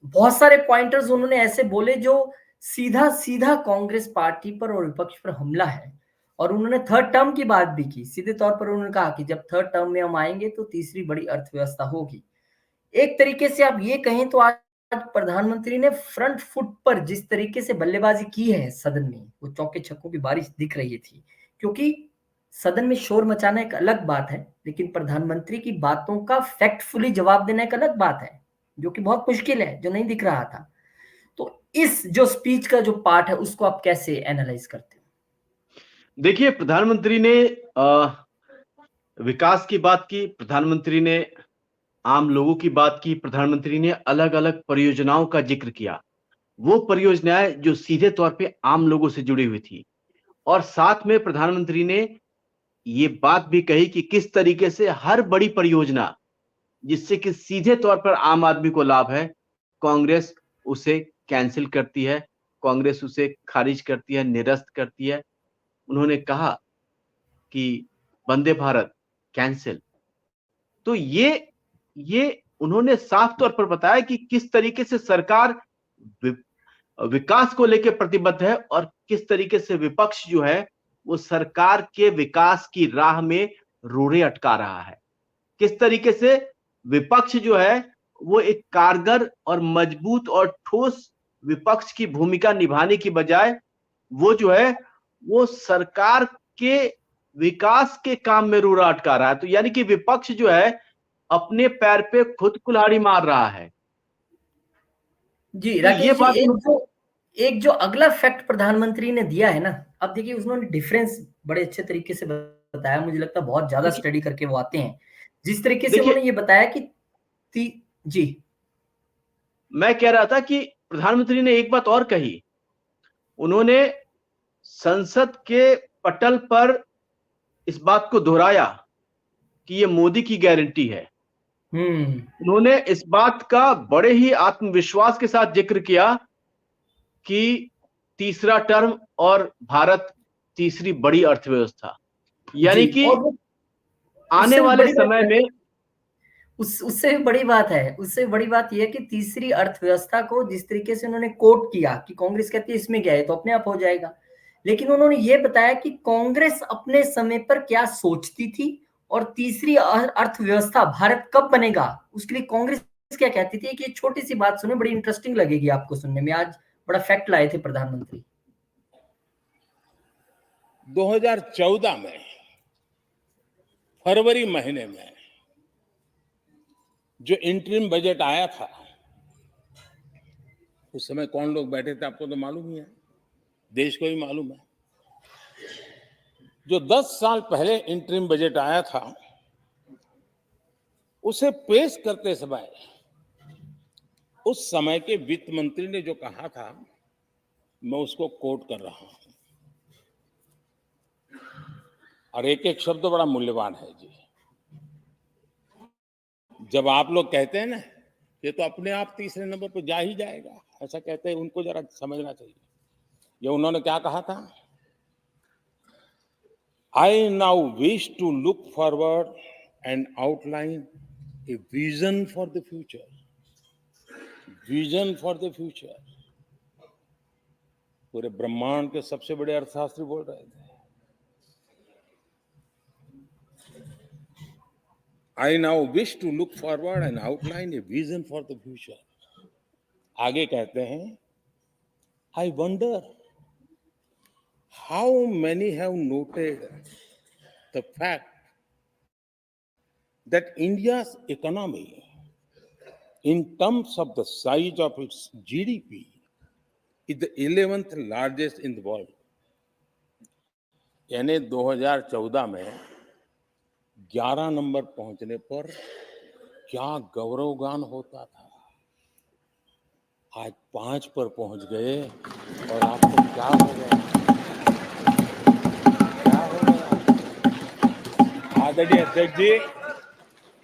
बहुत सारे पॉइंटर्स उन्होंने ऐसे बोले जो सीधा सीधा कांग्रेस पार्टी पर और विपक्ष पर हमला है। और उन्होंने थर्ड टर्म की बात भी की। सीधे तौर पर उन्होंने कहा कि जब थर्ड टर्म में हम आएंगे तो तीसरी बड़ी अर्थव्यवस्था होगी। एक तरीके से आप ये कहें तो आज प्रधानमंत्री ने फ्रंट फुट पर जिस तरीके से बल्लेबाजी की है सदन में, वो चौके छक्कों की बारिश दिख रही थी। क्योंकि सदन में शोर मचाना एक अलग बात है, लेकिन प्रधानमंत्री की बातों का फैक्टफुली जवाब देना एक अलग बात है, जो कि बहुत मुश्किल है, जो नहीं दिख रहा था। तो इस जो स्पीच का जो पार्ट है उसको आप कैसे एनालाइज करते हो? देखिए, प्रधानमंत्री ने विकास की बात की, प्रधानमंत्री ने आम लोगों की बात की, प्रधानमंत्री ने अलग अलग परियोजनाओं का जिक्र किया, वो परियोजनाएं जो सीधे तौर पे आम लोगों से जुड़ी हुई थी। और साथ में प्रधानमंत्री ने ये बात भी कही कि किस तरीके से हर बड़ी परियोजना जिससे कि सीधे तौर पर आम आदमी को लाभ है, कांग्रेस उसे कैंसिल करती है, कांग्रेस उसे खारिज करती है, निरस्त करती है। उन्होंने कहा कि वंदे भारत कैंसिल। तो ये उन्होंने साफ तौर पर बताया कि किस तरीके से सरकार विकास को लेकर प्रतिबद्ध है और किस तरीके से विपक्ष जो है वो सरकार के विकास की राह में रोड़े अटका रहा है। किस तरीके से विपक्ष जो है वो एक कारगर और मजबूत और ठोस विपक्ष की भूमिका निभाने की बजाय वो जो है वो सरकार के विकास के काम में रोड़ा अटका रहा है। तो यानी कि विपक्ष जो है अपने पैर पे खुद कुल्हाड़ी मार रहा है। जी तो ये राकेश जी, बात एक जो अगला फैक्ट प्रधानमंत्री ने दिया है ना, अब देखिए उन्होंने डिफरेंस बड़े अच्छे तरीके से बताया। मुझे लगता है बहुत ज्यादा स्टडी करके वो आते हैं। जिस तरीके से उन्होंने ये बताया कि जी, मैं कह रहा था कि प्रधानमंत्री ने एक बात और कही। उन्होंने संसद के पटल पर इस बात को दोहराया कि ये मोदी की गारंटी है। उन्होंने इस बात का बड़े ही आत्मविश्वास के साथ जिक्र किया कि तीसरा टर्म और भारत तीसरी बड़ी अर्थव्यवस्था, यानी कि आने वाले समय में उससे बड़ी बात है, उससे बड़ी बात यह है कि तीसरी अर्थव्यवस्था को जिस तरीके से उन्होंने कोट किया कि कांग्रेस कहती है इसमें क्या है तो अपने आप हो जाएगा। लेकिन उन्होंने ये बताया कि कांग्रेस अपने समय पर क्या सोचती थी और तीसरी अर्थव्यवस्था भारत कब बनेगा, उसके लिए कांग्रेस क्या कहती थी कि ये छोटी सी बात सुने, बड़ी इंटरेस्टिंग लगेगी आपको सुनने में। आज बड़ा फैक्ट लाए थे प्रधानमंत्री। 2014 में फरवरी महीने में जो इंटरिम बजट आया था, उस समय कौन लोग बैठे थे आपको तो मालूम ही है, देश को ही मालूम है। जो 10 साल पहले इंटरिम बजट आया था, उसे पेश करते समय उस समय के वित्त मंत्री ने जो कहा था, मैं उसको कोट कर रहा हूं, और एक एक शब्द बड़ा मूल्यवान है जी। जब आप लोग कहते हैं ना, ये तो अपने आप तीसरे नंबर पर जा ही जाएगा, ऐसा कहते हैं, उनको जरा समझना चाहिए। ये उन्होंने क्या कहा था? I now wish to look forward and outline a vision for the future. Vision for the future. पूरे ब्रह्मांड के सबसे बड़े अर्थशास्त्री बोल रहे थे। I now wish to look forward and outline a vision for the future. आगे कहते हैं, I wonder how many have noted the fact that India's economy, in terms of the size of its GDP, is the 11th largest in the world. यानी 2014 में 11 number पहुंचने पर क्या गौरवगान होता था, आज 5 पर पहुंच गए और आपको क्या हो गया, क्या हो गया? आदरणीय अध्यक्ष जी,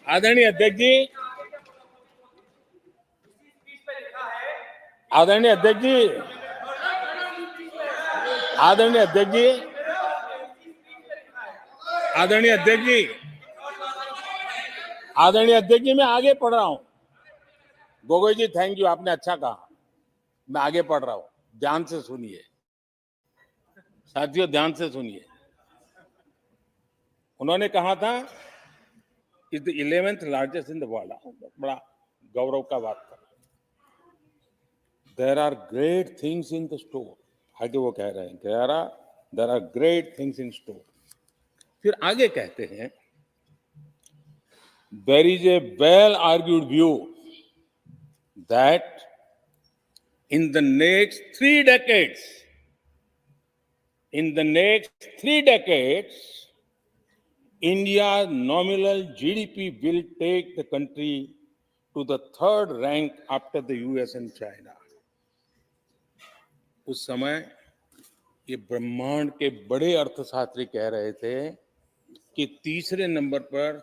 आदरणीय अध्यक्ष जी, आदरणीय अध्यक्ष जी, आदरणीय अध्यक्ष जी, आदरणीय अध्यक्ष जी, आदरणीय अध्यक्ष जी, मैं आगे पढ़ रहा हूं। गोगोई जी, थैंक यू, आपने अच्छा कहा। मैं आगे पढ़ रहा हूं, ध्यान से सुनिए साथियों, ध्यान से सुनिए। उन्होंने कहा था is the 11th largest in the world, बड़ा गौरव का बात था। There are great things in the store, आगे वो कह रहे हैं there are great things in store. फिर आगे कहते हैं, there is a well argued view that in the next 3 decades, India's nominal GDP will take the country to the 3rd rank after the US and China. उस समय ये ब्रह्मांड के बड़े अर्थशास्त्री कह रहे थे कि तीसरे नंबर पर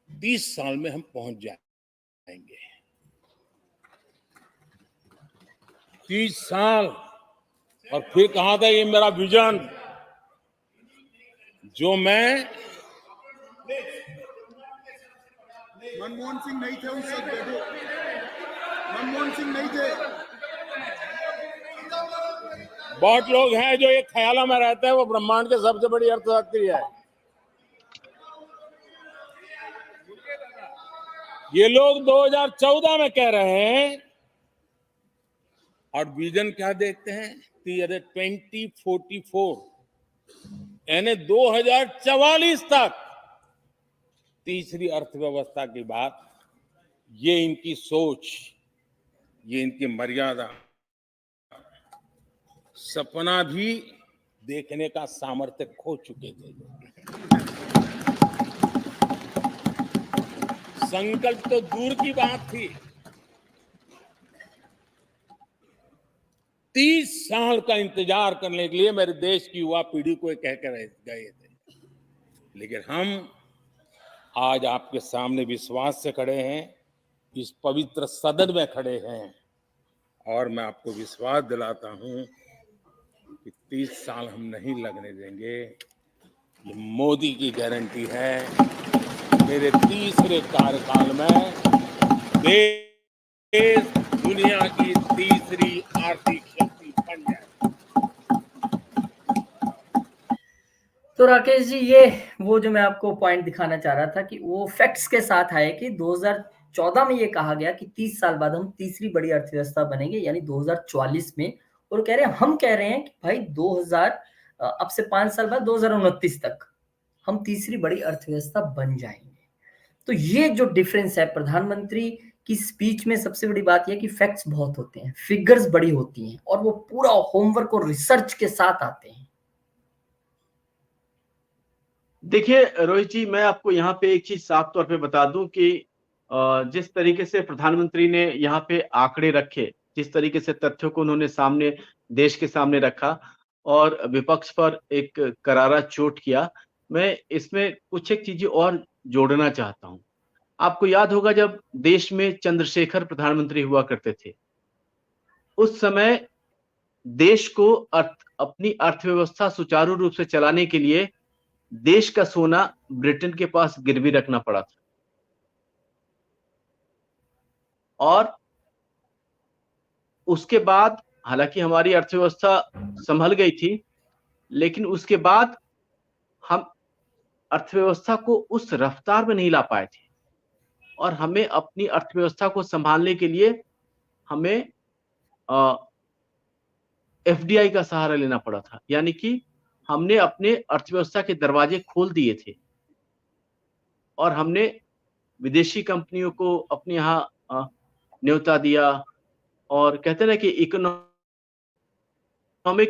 30 साल में हम पहुंच जाएंगे। 30 साल। और फिर कहा था, ये मेरा विजन, जो मैं मनमोहन सिंह नहीं थे उस वक्त, मनमोहन सिंह नहीं थे। बहुत लोग हैं जो एक ख्यालों में रहते हैं वो ब्रह्मांड के सबसे बड़ी अर्थशास्त्री है। ये लोग 2014 में कह रहे हैं, और विजन क्या देखते हैं, 2044, यानी 2044 तक तीसरी अर्थव्यवस्था की बात। ये इनकी सोच, ये इनकी मर्यादा, सपना भी देखने का सामर्थ्य खो चुके थे। संकल्प तो दूर की बात थी, 30 साल का इंतजार करने के लिए मेरे देश की युवा पीढ़ी को कह कर गए थे। लेकिन हम आज आपके सामने विश्वास से खड़े हैं, इस पवित्र सदन में खड़े हैं, और मैं आपको विश्वास दिलाता हूं कि 30 साल हम नहीं लगने देंगे। ये मोदी की गारंटी है। मेरे तीसरे कार्यकाल में देश दुनिया की तीसरी आर्थिक शक्ति बन जाए। तो राकेश जी, ये वो जो मैं आपको पॉइंट दिखाना चाह रहा था कि वो फैक्ट्स के साथ आए कि 2014 में ये कहा गया कि 30 साल बाद हम तीसरी बड़ी अर्थव्यवस्था बनेंगे, यानी 2044 में। और हम कह रहे हैं कि भाई 2000 अब से 5 साल बाद 2029 तक हम तीसरी बड़ी अर्थव्यवस्था बन जाएंगे। तो ये जो डिफरेंस है, प्रधानमंत्री की स्पीच में सबसे बड़ी बात यह कि फैक्ट्स बहुत होते हैं, फिगर्स बड़ी होती हैं, और वो पूरा होमवर्क और रिसर्च के साथ आते हैं। देखिए रोहित जी, मैं आपको यहाँ पे एक चीज साफ तौर पे बता दूं कि जिस तरीके से प्रधानमंत्री ने यहाँ पे आंकड़े रखे, जिस तरीके से तथ्यों को उन्होंने सामने देश के सामने रखा और विपक्ष पर एक करारा चोट किया, मैं इसमें कुछ एक चीजें और जोड़ना चाहता हूं। आपको याद होगा जब देश में चंद्रशेखर प्रधानमंत्री हुआ करते थे, उस समय देश को अपनी अर्थव्यवस्था सुचारू रूप से चलाने के लिए देश का सोना ब्रिटेन के पास गिरवी रखना पड़ा था। और उसके बाद हालांकि हमारी अर्थव्यवस्था संभल गई थी, लेकिन उसके बाद हम अर्थव्यवस्था को उस रफ्तार में नहीं ला पाए थे, और हमें अपनी अर्थव्यवस्था को संभालने के लिए हमें एफडीआई का सहारा लेना पड़ा था। यानी कि हमने अपने अर्थव्यवस्था के दरवाजे खोल दिए थे और हमने विदेशी कंपनियों को अपने यहाँ न्योता दिया, और कहते हैं ना कि इकोनॉमिक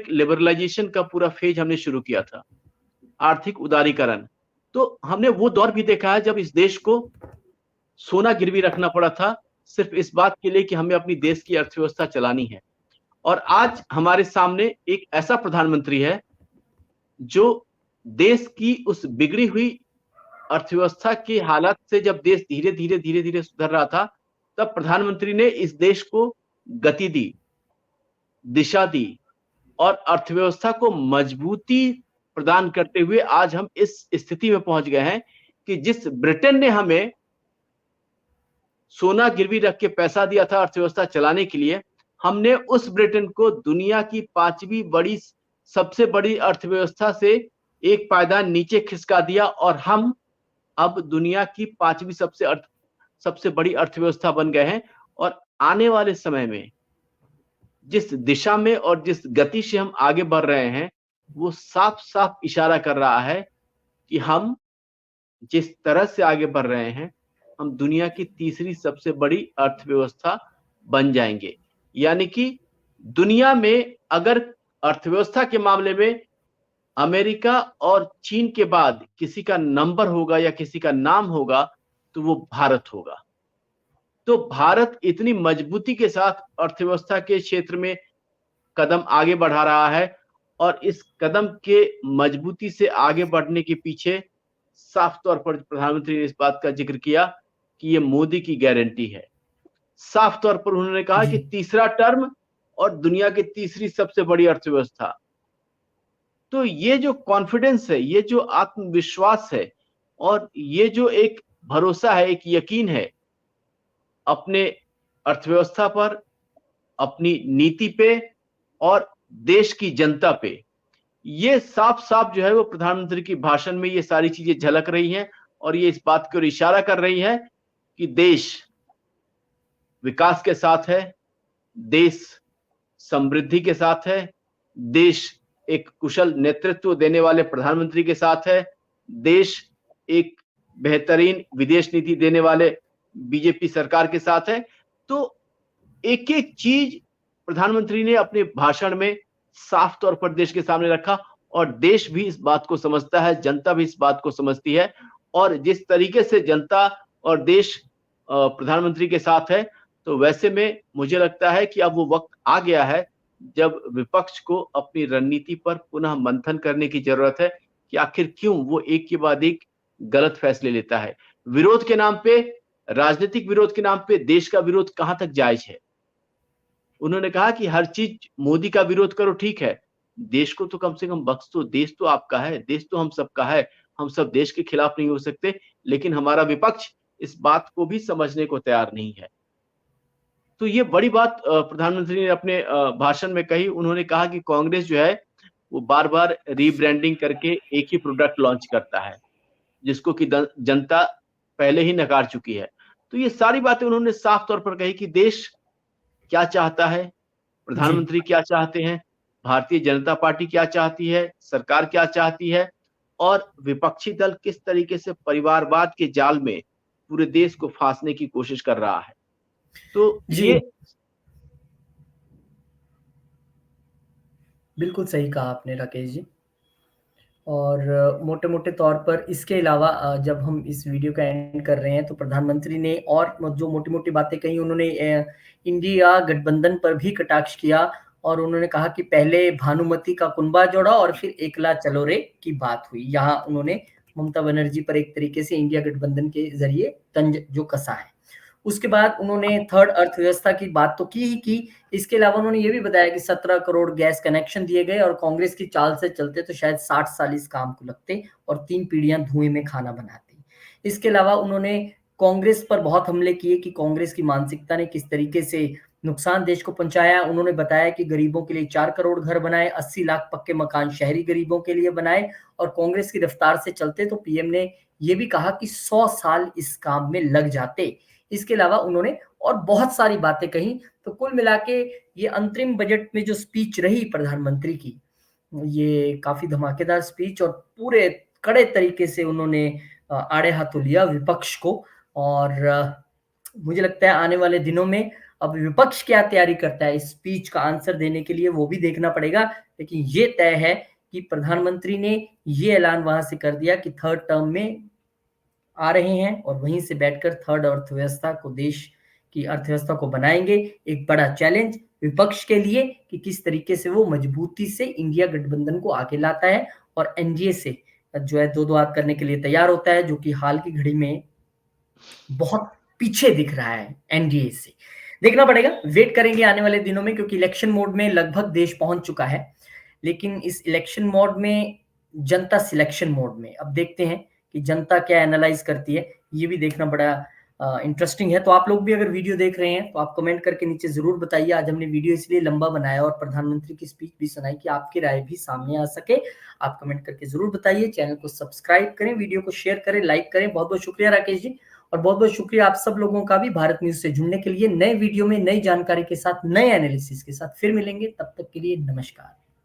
लिबरलाइजेशन का पूरा फेज हमने शुरू किया था, आर्थिक उदारीकरण। तो हमने वो दौर भी देखा है जब इस देश को सोना गिरवी रखना पड़ा था, सिर्फ इस बात के लिए कि हमें अपनी देश की अर्थव्यवस्था चलानी है। और आज हमारे सामने एक ऐसा प्रधानमंत्री है जो देश की उस बिगड़ी हुई अर्थव्यवस्था की हालत से, जब देश धीरे धीरे सुधर रहा था, तब प्रधानमंत्री ने इस देश को गति दी, दिशा दी, और अर्थव्यवस्था को मजबूती प्रदान करते हुए आज हम इस स्थिति में पहुंच गए हैं कि जिस ब्रिटेन ने हमें सोना गिरवी रख के पैसा दिया था अर्थव्यवस्था चलाने के लिए, हमने उस ब्रिटेन को दुनिया की 5वीं बड़ी सबसे बड़ी अर्थव्यवस्था से एक पायदान नीचे खिसका दिया, और हम अब दुनिया की 5वीं सबसे बड़ी अर्थव्यवस्था बन गए हैं। और आने वाले समय में जिस दिशा में और जिस गति से हम आगे बढ़ रहे हैं, वो साफ साफ इशारा कर रहा है कि हम जिस तरह से आगे बढ़ रहे हैं, हम दुनिया की तीसरी सबसे बड़ी अर्थव्यवस्था बन जाएंगे। यानी कि दुनिया में अगर अर्थव्यवस्था के मामले में अमेरिका और चीन के बाद किसी का नंबर होगा या किसी का नाम होगा, तो वो भारत होगा। तो भारत इतनी मजबूती के साथ अर्थव्यवस्था के क्षेत्र में कदम आगे बढ़ा रहा है, और इस कदम के मजबूती से आगे बढ़ने के पीछे साफ तौर पर प्रधानमंत्री ने इस बात का जिक्र किया कि ये मोदी की गारंटी है। साफ तौर पर उन्होंने कहा कि तीसरा टर्म और दुनिया की तीसरी सबसे बड़ी अर्थव्यवस्था। तो ये जो कॉन्फिडेंस है, ये जो आत्मविश्वास है, और ये जो एक भरोसा है, एक यकीन है अपने अर्थव्यवस्था पर, अपनी नीति पे और देश की जनता पे, ये साफ साफ जो है वो प्रधानमंत्री की भाषण में ये सारी चीजें झलक रही हैं, और ये इस बात की ओर इशारा कर रही है कि देश विकास के साथ है, देश समृद्धि के साथ है, देश एक कुशल नेतृत्व देने वाले प्रधानमंत्री के साथ है, देश एक बेहतरीन विदेश नीति देने वाले बीजेपी सरकार के साथ है। तो एक एक चीज प्रधानमंत्री ने अपने भाषण में साफ तौर पर देश के सामने रखा, और देश भी इस बात को समझता है, जनता भी इस बात को समझती है। और जिस तरीके से जनता और देश प्रधानमंत्री के साथ है, तो वैसे में मुझे लगता है कि अब वो वक्त आ गया है जब विपक्ष को अपनी रणनीति पर पुनः मंथन करने की जरूरत है कि आखिर क्यों वो एक के बाद एक गलत फैसले लेता है। विरोध के नाम पे, राजनीतिक विरोध के नाम पे देश का विरोध कहां तक जायज है? उन्होंने कहा कि हर चीज मोदी का विरोध करो, ठीक है, देश को तो कम से कम बख्श दो, देश तो आपका है, देश तो हम सबका है, हम सब देश के खिलाफ नहीं हो सकते। लेकिन हमारा विपक्ष इस बात को भी समझने को तैयार नहीं है। तो ये बड़ी बात प्रधानमंत्री ने अपने भाषण में कही। उन्होंने कहा कि कांग्रेस जो है वो बार-बार रीब्रांडिंग करके एक ही प्रोडक्ट लॉन्च करता है, जिसको कि जनता पहले ही नकार चुकी है। तो ये सारी बातें उन्होंने साफ तौर पर कही कि देश क्या चाहता है, प्रधानमंत्री क्या चाहते हैं, भारतीय जनता पार्टी क्या चाहती है, सरकार क्या चाहती है और विपक्षी दल किस तरीके से परिवारवाद के जाल में पूरे देश को फांसने की कोशिश कर रहा है। तो ये बिल्कुल सही कहा आपने राकेश जी। और मोटे-मोटे तौर पर इसके अलावा जब हम इस वीडियो का एंड कर रहे हैं तो प्रधानमंत्री ने और जो मोटी-मोटी बातें कही उन्होंने इंडिया गठबंधन पर भी कटाक्ष किया और उन्होंने कहा कि पहले भानुमति का कुनबा जोड़ा और फिर एकला चलो रे की बात हुई। यहाँ उन्होंने ममता बनर्जी पर एक तरीके से इंडिया गठबंधन के ज़रिए तंज जो कसा है। उसके बाद उन्होंने थर्ड अर्थव्यवस्था की बात तो की ही की। इसके अलावा उन्होंने ये भी बताया कि 17 करोड़ गैस कनेक्शन दिए गए और कांग्रेस की चाल से चलते तो शायद 60 साल इस काम को लगते और 3 पीढ़ियां धुएं में खाना बनाती। इसके अलावा उन्होंने कांग्रेस पर बहुत हमले किए कि कांग्रेस की मानसिकता ने किस तरीके से नुकसान देश को पहुंचाया। उन्होंने बताया कि गरीबों के लिए 4 करोड़ घर बनाए, 80 लाख पक्के मकान शहरी गरीबों के लिए बनाए और कांग्रेस की रफ्तार से चलते तो पीएम ने यह भी कहा कि 100 साल इस काम में लग जाते। इसके अलावा उन्होंने और बहुत सारी बातें कही। तो कुल मिला के ये अंतरिम बजट में जो स्पीच रही प्रधानमंत्री की, ये काफ़ी धमाकेदार स्पीच और पूरे कड़े तरीके से उन्होंने आड़े हाथों लिया विपक्ष को। और मुझे लगता है आने वाले दिनों में अब विपक्ष क्या तैयारी करता है इस स्पीच का आंसर देने के लिए वो भी देखना पड़ेगा। लेकिन ये तय है कि प्रधानमंत्री ने ये ऐलान वहाँ से कर दिया कि थर्ड टर्म में आ रहे हैं और वहीं से बैठकर थर्ड अर्थव्यवस्था को, देश की अर्थव्यवस्था को बनाएंगे। एक बड़ा चैलेंज विपक्ष के लिए कि किस तरीके से वो मजबूती से इंडिया गठबंधन को आगे लाता है और एनडीए से जो है दो हाथ करने के लिए तैयार होता है, जो कि हाल की घड़ी में बहुत पीछे दिख रहा है एनडीए से। देखना पड़ेगा, वेट करेंगे आने वाले दिनों में, क्योंकि इलेक्शन मोड में लगभग देश पहुंच चुका है। लेकिन इस इलेक्शन मोड में जनता सिलेक्शन मोड में अब देखते हैं कि जनता क्या एनालाइज करती है। ये भी देखना बड़ा इंटरेस्टिंग है। तो आप लोग भी अगर वीडियो देख रहे हैं तो आप कमेंट करके नीचे जरूर बताइए। आज हमने वीडियो इसलिए लंबा बनाया और प्रधानमंत्री की स्पीच भी सुनाई कि आपकी राय भी सामने आ सके। आप कमेंट करके जरूर बताइए। चैनल को सब्सक्राइब करें, वीडियो को शेयर करें, लाइक करें। बहुत बहुत शुक्रिया राकेश जी, और बहुत बहुत शुक्रिया आप सब लोगों का भी भारत न्यूज से जुड़ने के लिए। नए वीडियो में नई जानकारी के साथ, नए एनालिसिस के साथ फिर मिलेंगे। तब तक के लिए नमस्कार।